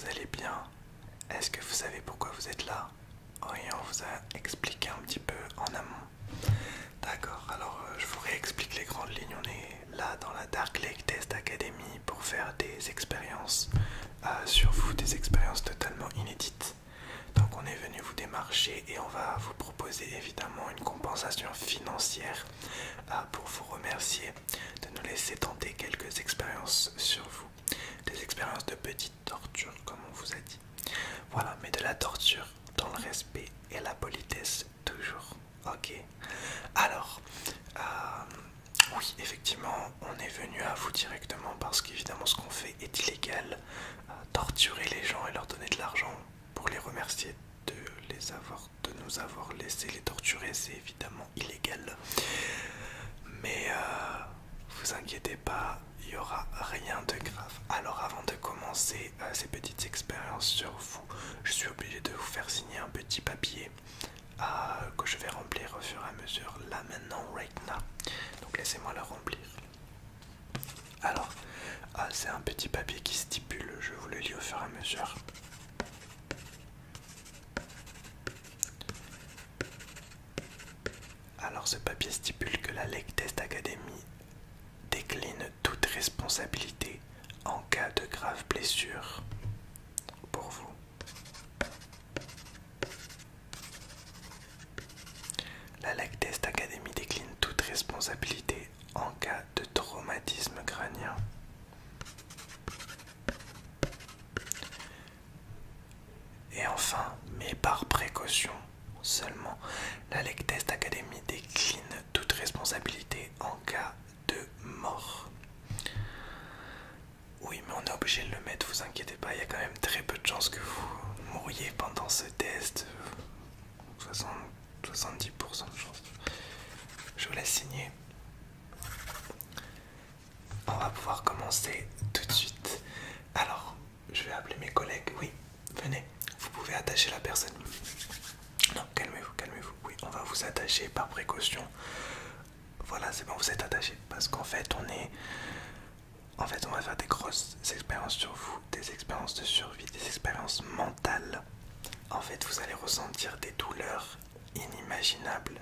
vous allez bien. Est-ce que vous savez pourquoi vous êtes là? Oui, on vous a expliqué un petit peu en amont. D'accord, alors je vous réexplique les grandes lignes. On est là dans la Dark Lake Test Academy pour faire des expériences sur vous, des expériences totalement inédites. Donc on est venu vous démarcher et on va vous proposer évidemment une compensation financière pour vous remercier de nous laisser tenter quelques expériences sur vous. Des expériences de petites tortures comme on vous a dit. Voilà, mais de la torture dans le respect et la politesse toujours. Ok. Alors, oui, effectivement, on est venu à vous directement parce qu'évidemment ce qu'on fait est illégal. Torturer les gens et leur donner de l'argent pour les remercier de nous avoir laissé les torturer, c'est évidemment illégal. Mais vous inquiétez pas, il n'y aura rien de grave. Alors avant de commencer ces petites expériences sur vous, je suis obligé de vous faire signer un petit papier que je vais remplir au fur et à mesure, là maintenant, right now. Donc laissez-moi le remplir. Alors, c'est un petit papier qui stipule, je vous le lis au fur et à mesure. Alors ce papier stipule que la Lake Test Academy décline toute responsabilité en cas de grave blessure pour vous. La Lake Test Academy décline toute responsabilité en cas de traumatisme crânien. Et enfin, mais par précaution seulement, la Lake Test Academy décline toute responsabilité en cas de mort. Oui, mais on est obligé de le mettre, vous inquiétez pas, il y a quand même très peu de chances que vous mouriez pendant ce test. 70% de chance. Je vous laisse signer. On va pouvoir commencer tout de suite. Alors, je vais appeler mes collègues. Oui, venez. Vous pouvez attacher la personne. Non, calmez-vous, calmez-vous. Oui, on va vous attacher par précaution. Voilà, c'est bon, vous êtes attaché. Parce qu'en fait, on va faire des grosses expériences sur vous, des expériences de survie, des expériences mentales. En fait, vous allez ressentir des douleurs inimaginables,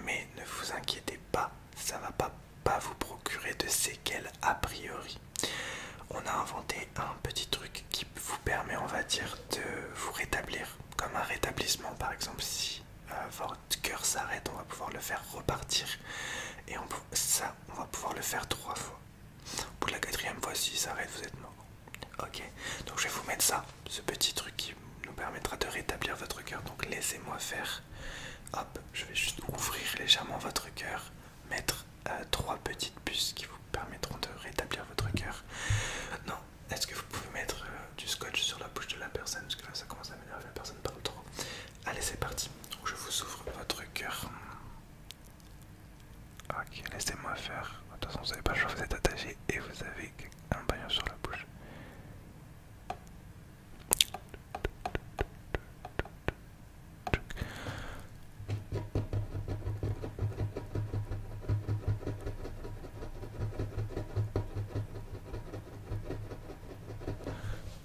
mais ne vous inquiétez pas, ça va pas vous procurer de séquelles a priori. On a inventé un petit truc qui vous permet, on va dire, de vous rétablir, comme un rétablissement par exemple. Si votre cœur s'arrête, on va pouvoir le faire repartir, et on va pouvoir le faire 3 fois. Pour la 4e fois, s'il s'arrête, vous êtes mort. Ok, donc je vais vous mettre ça, ce petit truc qui nous permettra de rétablir votre cœur. Donc laissez-moi faire. Hop, je vais juste ouvrir légèrement votre cœur, mettre 3 petites puces qui vous permettront de rétablir votre cœur. Non, est-ce que vous pouvez mettre du scotch sur la bouche de la personne, parce que là ça commence à m'énerver, la personne parle trop. Allez, c'est parti. Donc je vous ouvre votre cœur. Ok, laissez-moi faire. De toute façon, vous n'avez pas le choix, vous êtes attaché et vous avez un baillon sur la bouche.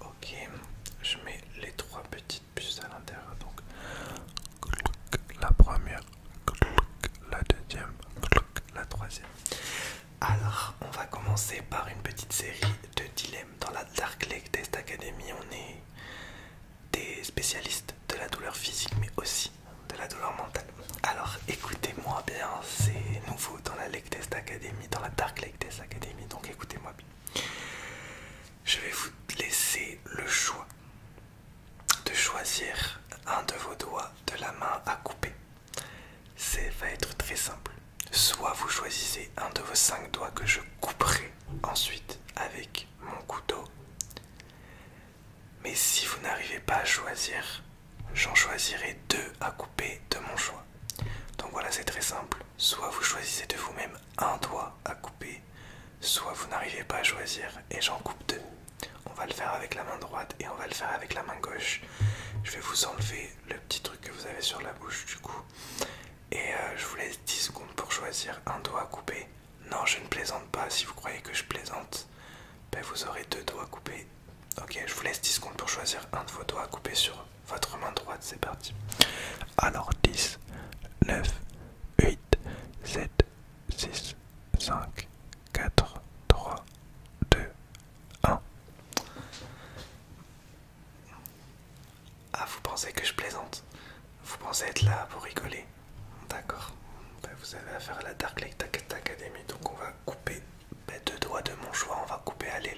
Ok, je mets les 3 petites puces à l'intérieur. Donc, la première, la deuxième, la troisième. Alors, on va commencer par une petite série de dilemmes. Dans la Dark Lake Test Academy, on est des spécialistes de la douleur physique, mais aussi de la douleur mentale. Alors, écoutez-moi bien, c'est nouveau dans la Lake Test Academy, dans la Dark Lake Test Academy, donc écoutez-moi bien. Je vais vous laisser le choix de choisir un de vos doigts de la main à couper. Ça va être très simple. Soit vous choisissez un de vos 5 doigts que je couperai ensuite avec mon couteau. Mais si vous n'arrivez pas à choisir, j'en choisirai 2 à couper de mon choix. Donc voilà, c'est très simple. Soit vous choisissez de vous-même un doigt à couper, soit vous n'arrivez pas à choisir et j'en coupe 2. On va le faire avec la main droite et on va le faire avec la main gauche. Je vais vous enlever le petit truc que vous avez sur la bouche du coup. Et je vous laisse 10 secondes pour choisir un doigt à couper. Non, je ne plaisante pas. Si vous croyez que je plaisante, ben vous aurez 2 doigts coupés Ok, je vous laisse 10 secondes pour choisir un de vos doigts à couper sur votre main droite, c'est parti. Alors 10, 9, 8, 7, 6, 5, 4, 3, 2, 1. Ah, vous pensez que je plaisante? Vous pensez être là pour rigoler? D'accord. Ben, vous avez affaire à la Dark Lake Academy, donc on va couper deux doigts de mon choix. On va couper, allez,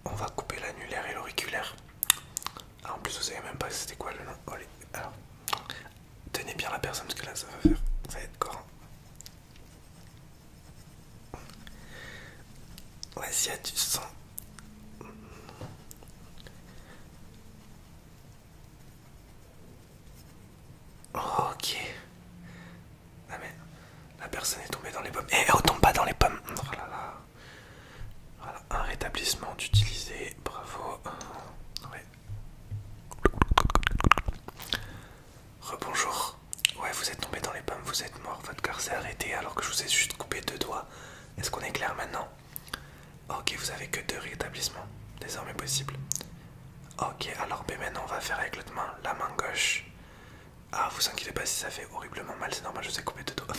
on va couper l'annulaire et l'auriculaire. Ah, en plus, vous savez même pas c'était quoi le nom. Allez, alors, tenez bien la personne parce que là, ça va faire. Ça va être corps. Ouais, s'il y a du sang. Ok. Ah mais la personne est tombée dans les pommes. Eh, on tombe pas dans les pommes. Oh là là. Voilà, un rétablissement d'utiliser. Bravo. Ouais. Rebonjour. Ouais, vous êtes tombé dans les pommes, vous êtes mort. Votre cœur s'est arrêté alors que je vous ai juste coupé 2 doigts. Est-ce qu'on est clair maintenant? Ok, vous avez que 2 rétablissements. Désormais possible. Ok, alors ben maintenant on va faire avec l'autre main, la main gauche. Ah, vous inquiétez pas si ça fait horriblement mal, c'est normal, je vous ai coupé 2 doigts.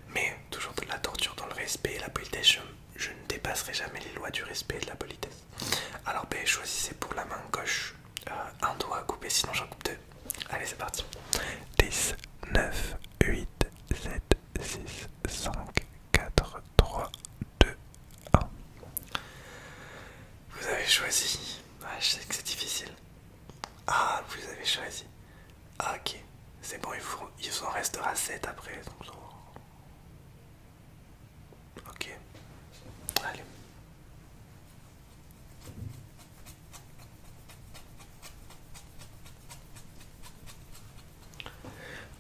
Mais toujours de la torture dans le respect et la politesse, je ne dépasserai jamais les lois du respect et de la politesse. Alors ben choisissez pour la main gauche un doigt à couper, sinon j'en coupe 2. Allez, c'est parti. 10, 9, 8, 7, 6, 5, 4, 3, 2, 1. Vous avez choisi. Ah, je sais que c'est difficile. Ah, vous avez choisi. Ah, ok. C'est bon, il vous en restera 7 après. Donc... Ok. Allez.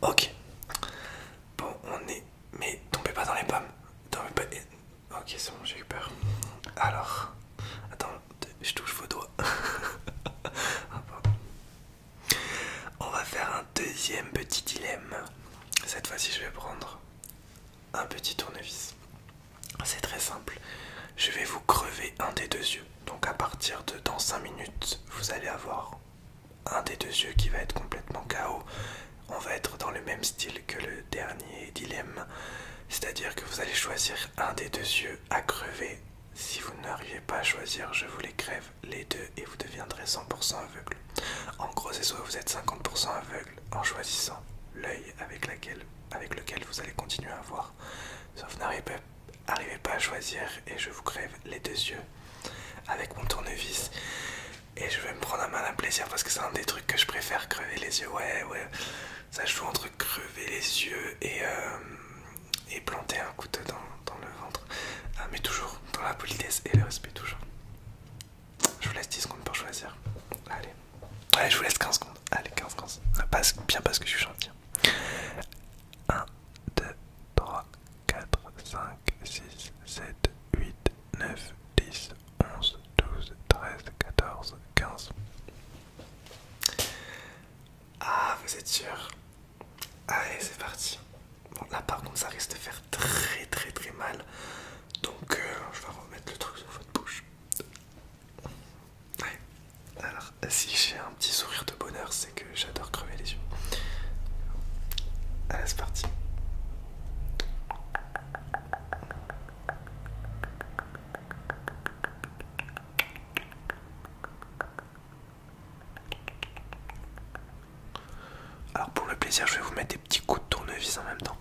Ok. Bon, on est... Mais tombez pas dans les pommes. Tombez pas... Ok, c'est bon, j'ai eu peur. Alors... Attends, je touche vos doigts. Ah, pardon. On va faire un deuxième petit dilemme. Cette fois-ci, je vais prendre un petit tournevis. C'est très simple. Je vais vous crever un des 2 yeux. Donc à partir de dans 5 minutes, vous allez avoir un des 2 yeux qui va être complètement KO. On va être dans le même style que le dernier dilemme. C'est-à-dire que vous allez choisir un des 2 yeux à crever. Si vous n'arrivez pas à choisir, je vous les crève les 2 et vous deviendrez 100% aveugle. En gros, c'est soit vous êtes 50% aveugle en choisissant l'œil avec lequel vous allez continuer à voir, soit vous n'arrivez pas à choisir et je vous crève les 2 yeux avec mon tournevis. Et je vais me prendre un malin plaisir parce que c'est un des trucs que je préfère, crever les yeux. Ouais, ça joue entre crever les yeux et planter un couteau dans le ventre. Ah, mais toujours dans la politesse et le respect, toujours. Je vous laisse 10 secondes pour choisir. Allez. Allez, je vous laisse 15 secondes. Allez, 15. Bien parce que je suis gentil. 1, 2, 3, 4, 5, 6, 7, 8, 9, 10, 11, 12, 13, 14, 15. Ah, vous êtes sûr? Allez, c'est parti. Bon, là par contre, ça risque de faire très mal. Donc, je vais remettre le truc sur votre bouche. Ouais. Alors, si j'ai un petit sourire de bonheur, c'est que j'adore crever les yeux. Allez, c'est parti. Alors pour le plaisir, je vais vous mettre des petits coups de tournevis en même temps.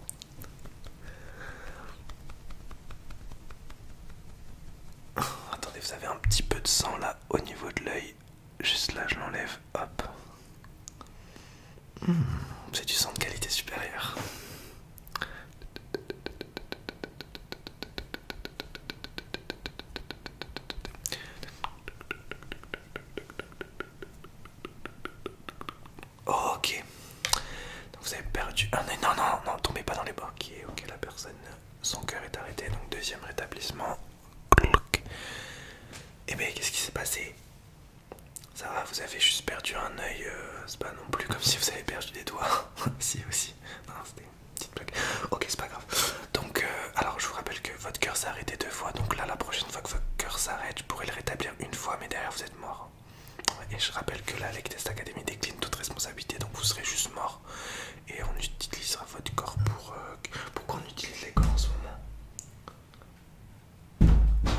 Attendez, vous avez un petit peu de sang là au niveau de l'œil. Juste là, je l'enlève. Hop. C'est du sang de qualité supérieure. Ok. Donc vous avez perdu un œil. Non, tombez pas dans les bas. Ok, la personne, son cœur est arrêté. Donc deuxième rétablissement. Et bien, qu'est-ce qui s'est passé? Ça va, vous avez juste perdu un œil. C'est pas non plus comme si vous avez perdu des doigts. Si, aussi. Non, c'était une petite blague. Ok, c'est pas grave. Donc, alors je vous rappelle que votre cœur s'est arrêté 2 fois. Donc là, la prochaine fois que je rappelle que la Lake Test Academy décline toute responsabilité, donc vous serez juste mort et on utilisera votre corps pour... pourquoi on utilise les corps en ce moment?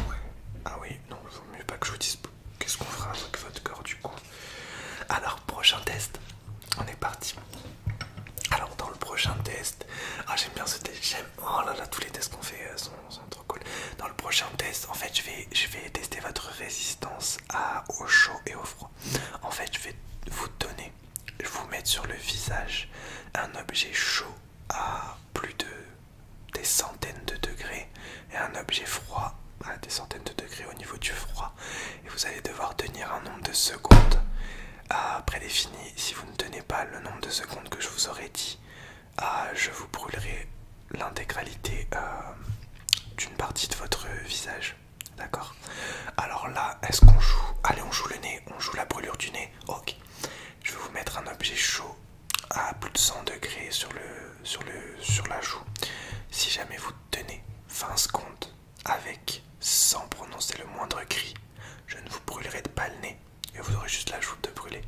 Ouais. Ah oui, non, il vaut mieux pas que je vous dise qu'est-ce qu'on fera avec votre corps du coup. Alors, prochain test, on est parti. Alors, dans le prochain test, ah j'aime bien ce test, j'aime, oh là là, tous les tests qu'on fait sont trop cool. Dans le prochain test, en fait, je vais tester votre résistance au chaud et au froid. En fait, je vais vous mettre sur le visage un objet chaud à plus de des centaines de degrés et un objet froid à des centaines de degrés au niveau du froid. Et vous allez devoir tenir un nombre de secondes prédéfini. Si vous ne tenez pas le nombre de secondes que je vous aurais dit, je vous brûlerai l'intégralité d'une partie de votre visage. D'accord? Alors là, est-ce qu'on joue? Allez, on joue le nez, on joue la brûlure du nez. Ok. Je vais vous mettre un objet chaud à plus de 100 degrés sur la joue. Si jamais vous tenez 20 secondes avec, sans prononcer le moindre cri, je ne vous brûlerai pas le nez et vous aurez juste la joue de brûler.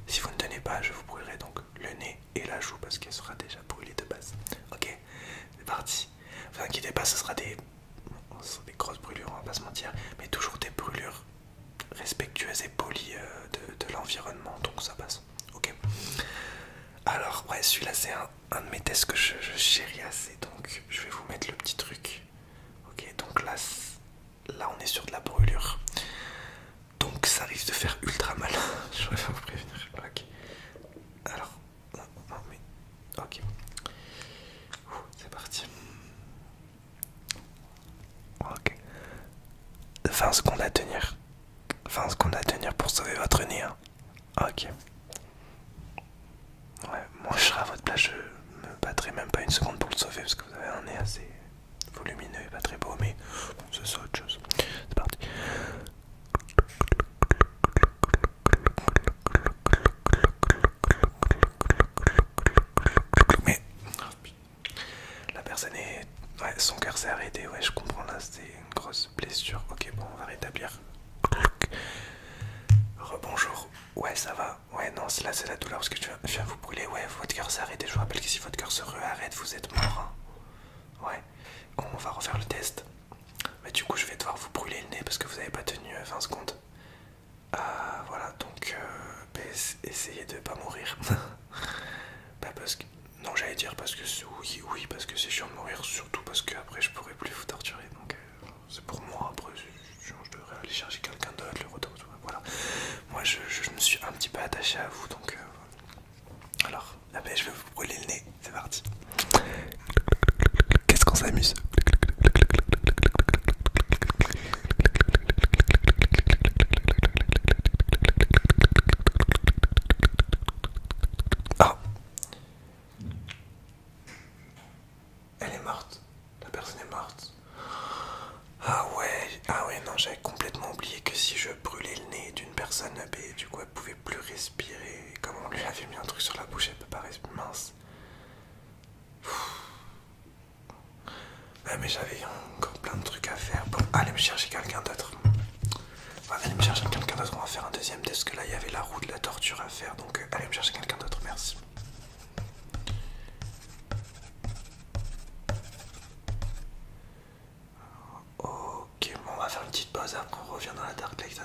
Si vous ne tenez pas, je vous brûlerai donc le nez et la joue parce qu'elle sera déjà brûlée de base. Ok, c'est parti. Ne vous inquiétez pas, ce sera des grosses brûlures, on va pas se mentir, mais toujours des brûlures respectueuses et polies de l'environnement, donc ça passe. Ok. Alors ouais, celui-là c'est un de mes tests que je chéris assez, donc je vais vous mettre le petit truc. Ok, donc là on est sur de la brûlure, donc ça risque de faire ultra mal. Je préfère vous prévenir. Ok. Alors non mais ok. C'est parti. Ok. 20 secondes à tenir. 20 secondes à tenir pour sauver votre nez. Hein. Ok. Ouais, moi je serai à votre place, je me battrai même pas une seconde pour le sauver parce que vous avez un nez assez volumineux et pas très beau, mais bon, ça c'est autre chose. C'est parti. Mais la personne est... Ouais, son cœur s'est arrêté, ouais je comprends là, c'était une grosse blessure. Ok, bon, on va rétablir. Rebonjour. Ouais, ça va. Ouais, non, là c'est la douleur parce que je viens vous brûler. Ouais, votre cœur s'est arrêté. Je vous rappelle que si votre cœur se réarrête, vous êtes mort. Hein. Ouais. Bon, on va refaire le test. Mais du coup, je vais devoir vous brûler le nez parce que vous n'avez pas tenu 20 secondes. Voilà, donc essayez de pas mourir. Bah, parce que... Non, j'allais dire parce que oui, parce que c'est chiant de mourir, surtout parce que après je pourrais plus vous torturer. Donc c'est pour moi, après je devrais aller chercher quelqu'un d'autre, le retour. Voilà. Moi je me suis un petit peu attaché à vous, donc alors, je vais vous brûler le nez, c'est parti. Qu'est-ce qu'on s'amuse? Ah, elle est morte. La personne est morte. Ah ouais, non, j'avais complètement oublié que si je brûlais le nez d'une personne, du coup elle pouvait plus respirer. Comme on lui avait mis un truc sur la bouche, elle peut pas respirer. Mince. Ouais, mais j'avais encore plein de trucs à faire. Bon, allez me chercher quelqu'un d'autre. Allez me chercher quelqu'un d'autre, on va faire un deuxième test, parce que là il y avait la roue de la torture à faire, donc allez me chercher quelqu'un d'autre, merci. Ok, bon, on va faire une petite pause, après on revient dans la Dark Lake